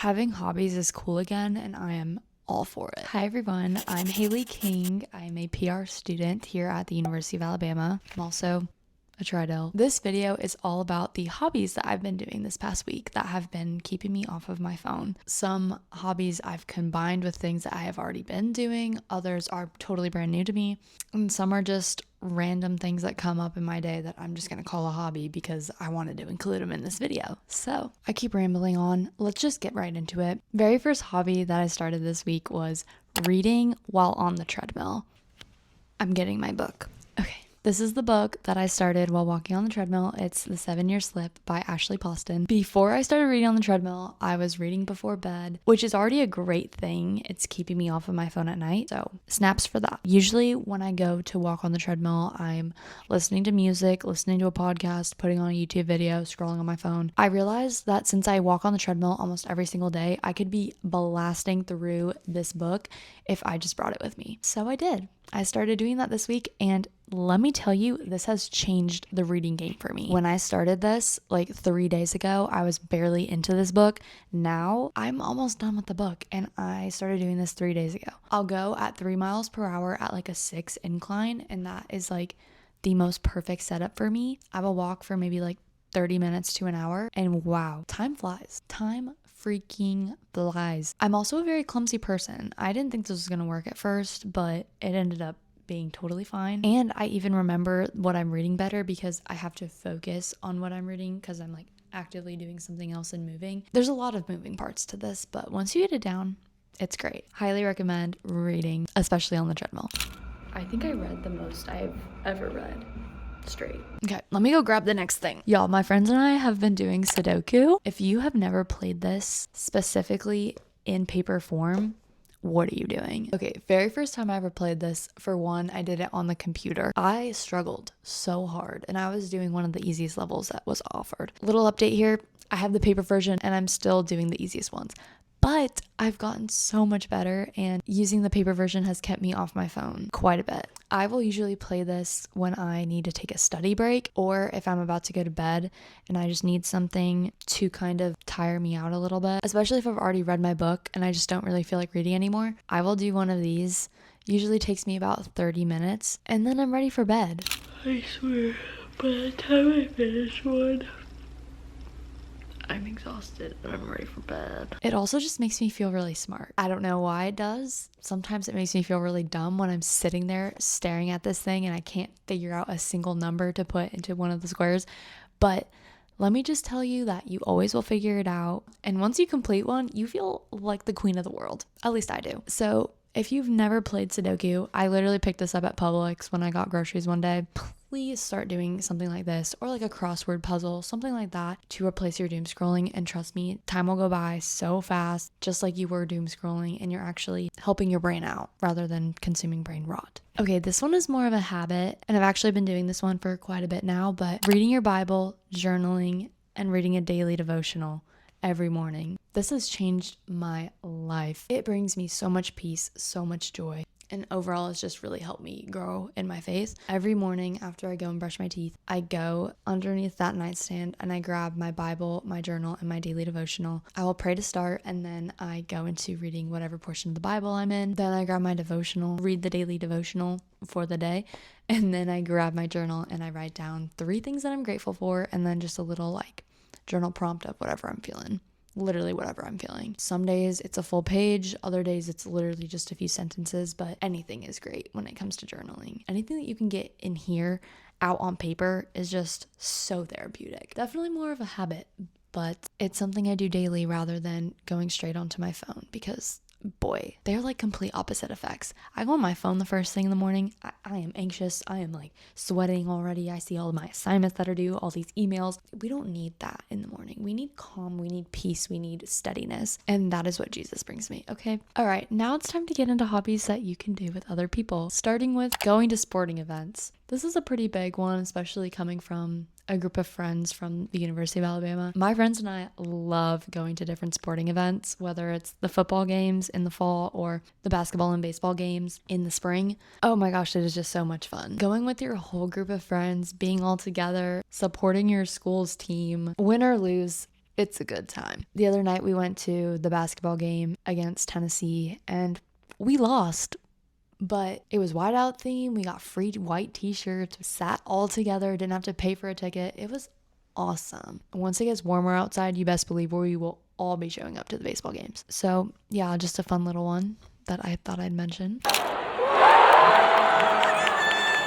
Having hobbies is cool again, and I am all for it. Hi everyone, I'm Haley King. I'm a PR student here at the University of Alabama. I'm also a treadmill. This video is all about the hobbies that I've been doing this past week that have been keeping me off of my phone. Some hobbies I've combined with things that I have already been doing. Others are totally brand new to me. And some are just random things that come up in my day that I'm just gonna call a hobby because I wanted to include them in this video. So I keep rambling on. Let's just get right into it. Very first hobby that I started this week was reading while on the treadmill. I'm getting my book. Okay. This is the book that I started while walking on the treadmill. It's The 7-Year Slip by Ashley Poston. Before I started reading on the treadmill, I was reading before bed, which is already a great thing. It's keeping me off of my phone at night, so snaps for that. Usually when I go to walk on the treadmill, I'm listening to music, listening to a podcast, putting on a YouTube video, scrolling on my phone. I realized that since I walk on the treadmill almost every single day, I could be blasting through this book if I just brought it with me. So I did. I started doing that this week, and let me tell you, this has changed the reading game for me. When I started this like 3 days ago, I was barely into this book. Now I'm almost done with the book, and I started doing this 3 days ago. I'll go at 3 miles per hour at like a 6 incline, and that is like the most perfect setup for me. I will walk for maybe like 30 minutes to an hour, and wow, time flies. Time freaking flies. I'm also a very clumsy person. I didn't think this was gonna work at first, but it ended up being totally fine. And I even remember what I'm reading better because I have to focus on what I'm reading because I'm like actively doing something else and moving. There's a lot of moving parts to this, but once you get it down, it's great. Highly recommend reading, especially on the treadmill. I think I read the most I've ever read straight. Okay, let me go grab the next thing. Y'all, my friends and I have been doing sudoku. If you have never played this specifically in paper form, what are you doing? Okay, very first time I ever played this, for one, I did it on the computer. I struggled so hard, and I was doing one of the easiest levels that was offered. Little update here, I have the paper version and I'm still doing the easiest ones. But I've gotten so much better, and using the paper version has kept me off my phone quite a bit. I will usually play this when I need to take a study break, or if I'm about to go to bed and I just need something to kind of tire me out a little bit, especially if I've already read my book and I just don't really feel like reading anymore. I will do one of these. Usually takes me about 30 minutes, and then I'm ready for bed. I swear, by the time I finish one, I'm exhausted and I'm ready for bed. It also just makes me feel really smart. I don't know why it does. Sometimes it makes me feel really dumb when I'm sitting there staring at this thing and I can't figure out a single number to put into one of the squares. But let me just tell you that you always will figure it out. And once you complete one, you feel like the queen of the world. At least I do. So if you've never played Sudoku, I literally picked this up at Publix when I got groceries one day. Please start doing something like this, or like a crossword puzzle, something like that, to replace your doom scrolling. And trust me, time will go by so fast, just like you were doom scrolling, and you're actually helping your brain out rather than consuming brain rot. Okay, this one is more of a habit, and I've actually been doing this one for quite a bit now, but reading your Bible, journaling, and reading a daily devotional every morning. This has changed my life. It brings me so much peace, so much joy, and overall it's just really helped me grow in my faith. Every morning after I go and brush my teeth, I go underneath that nightstand and I grab my Bible, my journal, and my daily devotional. I will pray to start, and then I go into reading whatever portion of the Bible I'm in. Then I grab my devotional, read the daily devotional for the day, and then I grab my journal and I write down 3 things that I'm grateful for, and then just a little like journal prompt of whatever I'm feeling. Literally whatever I'm feeling. Some days it's a full page, other days it's literally just a few sentences, but anything is great when it comes to journaling. Anything that you can get in here out on paper is just so therapeutic. Definitely more of a habit, but it's something I do daily rather than going straight onto my phone, because boy, they're like complete opposite effects. I go on my phone the first thing in the morning. I am anxious. I am like sweating already. I see all of my assignments that are due, all these emails. We don't need that in the morning. We need calm. We need peace. We need steadiness. And that is what Jesus brings me. Okay. All right. Now it's time to get into hobbies that you can do with other people, starting with going to sporting events. This is a pretty big one, especially coming from a group of friends from the University of Alabama. My friends and I love going to different sporting events, whether it's the football games in the fall or the basketball and baseball games in the spring. Oh my gosh, it is just so much fun. Going with your whole group of friends, being all together, supporting your school's team, win or lose, It's a good time. The other night we went to the basketball game against Tennessee and we lost. But it was whiteout theme. We got free white t-shirts, sat all together, didn't have to pay for a ticket. It was awesome. Once it gets warmer outside, you best believe we will all be showing up to the baseball games. So yeah, just a fun little one that I thought I'd mention.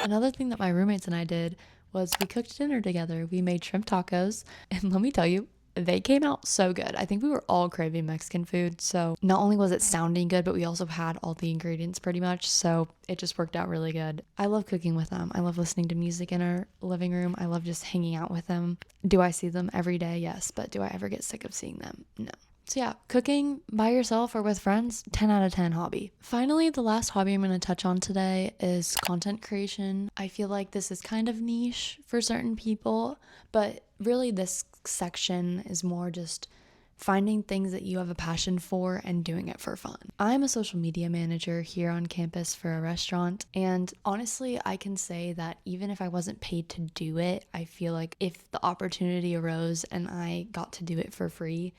Another thing that my roommates and I did was we cooked dinner together. We made shrimp tacos, and let me tell you, they came out so good. I think we were all craving Mexican food, so not only was it sounding good, but we also had all the ingredients pretty much, so it just worked out really good. I love cooking with them. I love listening to music in our living room. I love just hanging out with them. Do I see them every day? Yes, but do I ever get sick of seeing them? No. So yeah, cooking by yourself or with friends, 10 out of 10 hobby. Finally, the last hobby I'm going to touch on today is content creation. I feel like this is kind of niche for certain people, but really this section is more just finding things that you have a passion for and doing it for fun. I'm a social media manager here on campus for a restaurant, and honestly, I can say that even if I wasn't paid to do it, I feel like if the opportunity arose and I got to do it for free,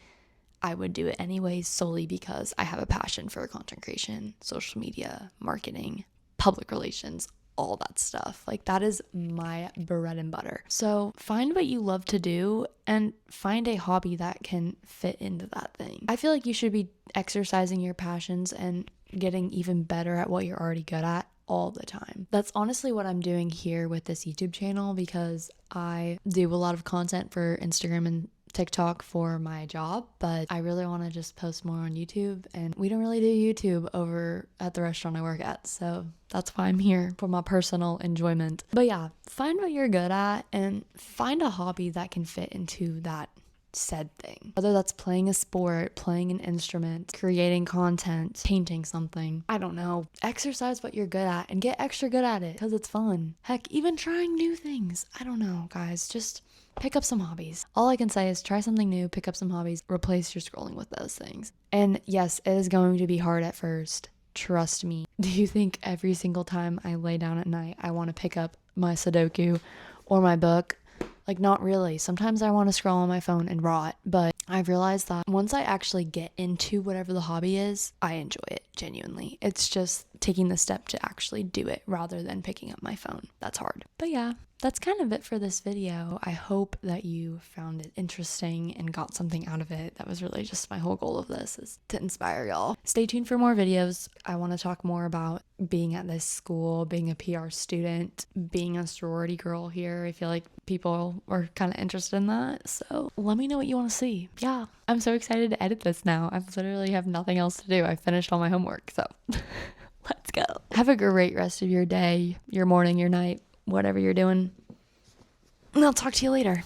I would do it anyways, solely because I have a passion for content creation, social media, marketing, public relations, all that stuff. Like, that is my bread and butter. So find what you love to do and find a hobby that can fit into that thing. I feel like you should be exercising your passions and getting even better at what you're already good at all the time. That's honestly what I'm doing here with this YouTube channel, because I do a lot of content for Instagram and TikTok for my job, but I really want to just post more on YouTube, and we don't really do YouTube over at the restaurant I work at, so that's why I'm here, for my personal enjoyment. But yeah, find what you're good at and find a hobby that can fit into that said thing. Whether that's playing a sport, playing an instrument, creating content, painting something, I don't know. Exercise what you're good at and get extra good at it because it's fun. Heck, even trying new things. I don't know, guys. Just pick up some hobbies. All I can say is try something new, pick up some hobbies, replace your scrolling with those things. And yes, it is going to be hard at first. Trust me. Do you think every single time I lay down at night, I want to pick up my sudoku or my book? Like, not really. Sometimes I want to scroll on my phone and rot, but I've realized that once I actually get into whatever the hobby is, I enjoy it, genuinely. It's just taking the step to actually do it rather than picking up my phone. That's hard. But yeah, that's kind of it for this video. I hope that you found it interesting and got something out of it. That was really just my whole goal of this, is to inspire y'all. Stay tuned for more videos. I want to talk more about being at this school, being a PR student, being a sorority girl here. I feel like people are kind of interested in that. So let me know what you want to see. Yeah, I'm so excited to edit this now. I literally have nothing else to do. I finished all my homework, so let's go. Have a great rest of your day, your morning, your night, whatever you're doing. And I'll talk to you later.